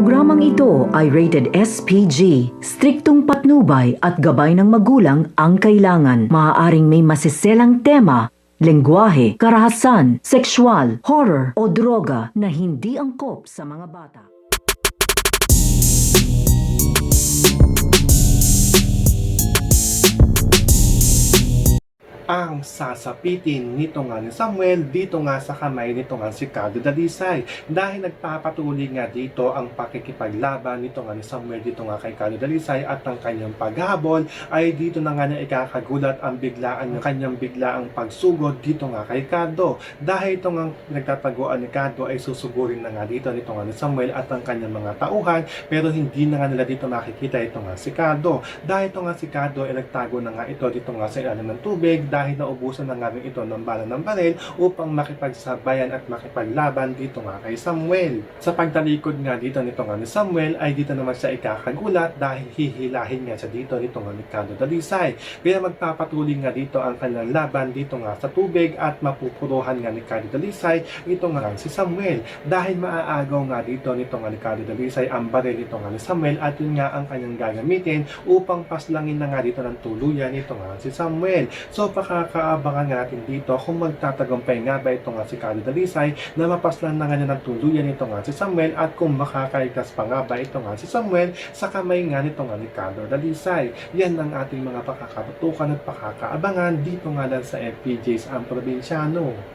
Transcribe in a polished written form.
Programang ito ay rated SPG. Striktong patnubay at gabay ng magulang ang kailangan. Maaaring may masiselang tema, lengguwahe, karahasan, sexual, horror o droga na hindi angkop sa mga bata. Ang sasapitin nito nga ni Samuel dito nga sa kamay nito nga si Carlo Dalisay, dahil nagpapatuloy nga dito ang pakikipaglaban nito nga ni Samuel dito nga kay Carlo Dalisay at ang kanyang paghabol ay dito na nga niya ikakagulat ang kanyang biglaang pagsugod dito nga kay Carlo, dahil ito nga nagtataguan ni Carlo ay susugurin na nga dito nito nga ni Samuel at ang kanyang mga tauhan, pero hindi na nga nila dito makikita ito nga si Carlo, dahil ito nga si Carlo ay nagtago na nga ito dito nga sa ilalim ng tubig dahil naubusan na nga rin ito ng bala ng baril upang makipagsabayan at makipaglaban dito nga kay Samuel. Sa pagtalikod nga dito nito nga ni Samuel ay dito naman siya ikakagulat dahil hihilahin nga siya dito nito nga ni Carlo Dalisay. Kaya magpapatuloy nga dito ang kanilang laban dito nga sa tubig at mapupuruhan nga ni Carlo Dalisay ito nga si Samuel, dahil maaagaw nga dito nito nga ni Carlo Dalisay ang baril nito nga ni Samuel at yun nga ang kanyang gagamitin upang paslangin na nga dito ng tuluyan nito nga si Samuel. So pakakaabangan natin dito kung magtatagumpay nga ba ito nga si Carlo Dalisay na mapaslan na nga niya ng tuluyan ito nga si Samuel, at kung makakaikas pa nga ba ito nga si Samuel sa kamay nga nito nga ni Carlo Dalisay. Yan ang ating mga pakakatutukan at pakakaabangan dito nga lang sa FPJs ang Probinsyano.